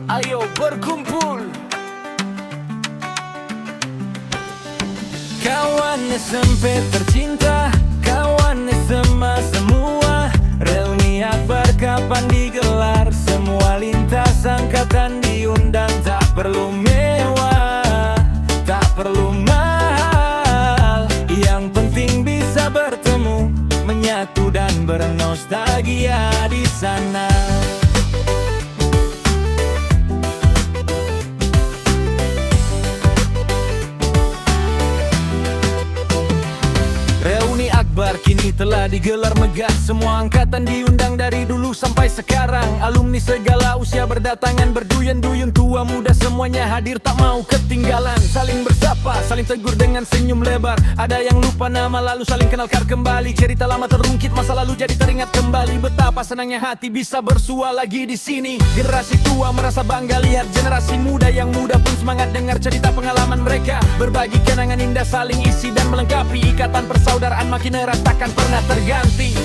Ayo berkumpul, kawan SMP tercinta, kawan SMA semua. Reuni Akbar kapan digelar? Semua lintas angkatan diundang. Tak perlu mewah, tak perlu mahal, yang penting bisa bertemu, menyatu dan bernostalgia di sana. Reuni Akbar kini telah digelar megah. Semua angkatan diundang dari dulu sampai sekarang. Alumni segala usia berdatangan berduyun-duyun. Tua muda semuanya hadir, tak mau ketinggalan. Saling bersapa, saling tegur dengan senyum lebar. Ada yang lupa nama lalu saling kenalkan kembali. Cerita lama terungkit, masa lalu jadi teringat kembali. Betapa senangnya hati bisa bersua lagi di sini. Generasi tua merasa bangga lihat generasi muda. Yang muda pun semangat dengar cerita pengalaman mereka. Berbagi kenangan indah, saling isi dan melengkapi. Ikatan persaudaraan makin erat, takkan pernah terganti.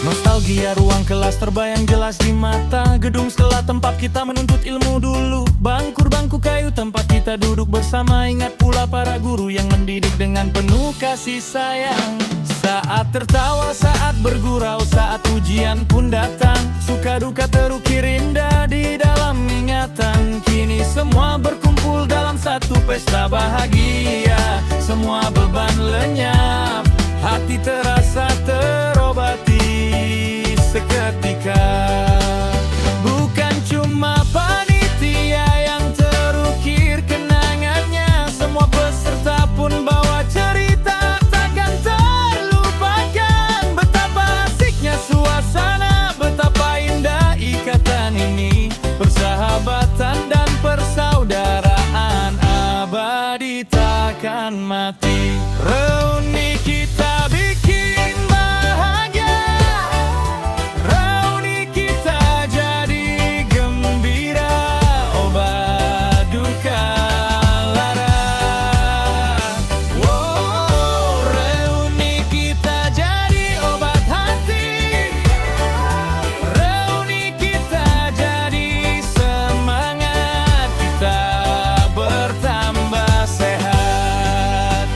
Nostalgia ruang kelas terbayang jelas di mata. Gedung sekolah tempat kita menuntut ilmu dulu. Bangku kayu tempat kita duduk bersama. Ingat pula para guru yang mendidik dengan penuh kasih sayang. Saat tertawa, saat bergurau, saat ujian pun datang. Suka duka terukir indah di dalam ingatan. Kini semua berkumpul dalam satu pesta bahagia. Semua beban lenyap, hati terasa terobati seketika. Bukan cuma panitia yang terukir kenangannya. Semua peserta pun bawa cerita takkan terlupakan. Betapa asiknya suasana, betapa indah ikatan ini. Persahabatan dan persaudaraan abadi takkan mati. Reuni kita bikin bahagia. Reuni kita jadi gembira. Obat duka lara. Wow, reuni kita jadi obat hati. Reuni kita jadi semangat. Kita bertambah sehat.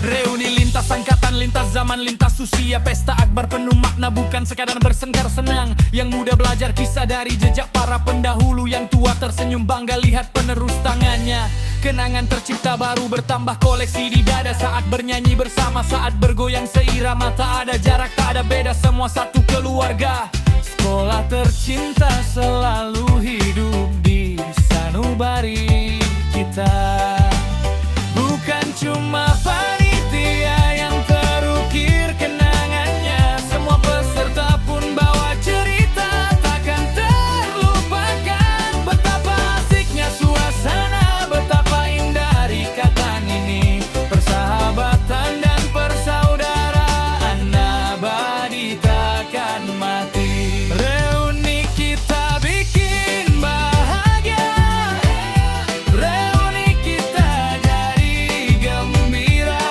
Reuni lintas angkatan, lintas zaman, lintas usia. Pesta Akbar penuh makna, bukan sekadar bersengkar senang. Yang muda belajar kisah dari jejak para pendahulu. Yang tua tersenyum bangga lihat penerus tangannya. Kenangan tercipta baru bertambah koleksi di dada. Saat bernyanyi bersama, saat bergoyang seirama. Tak ada jarak, tak ada beda, semua satu keluarga. Sekolah tercinta selalu hidup di sanubari kita. Bukan cuma panitia yang terukir kenangannya. Semua peserta pun bawa cerita takkan terlupakan. Betapa asiknya suasana, betapa indah ikatan ini. Persahabatan dan persaudaraan abadi takkan mati. Reuni kita bikin bahagia. Reuni kita jadi gembira.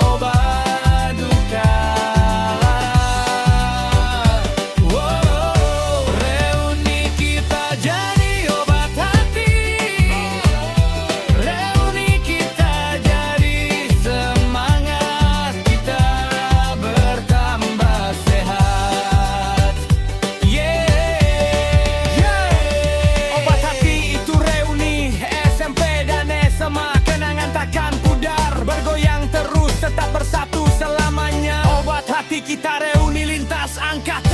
Obat duka lara. Wow, reuni kita jadi obat hati. Reuni kita jadi semangat. Kita bertambah sehat. Obat hati itu reuni SMP dan SMA. Kenangan takkan pudar, bergoyang terus tetap bersatu selamanya. Obat hati kita reuni lintas angkatan.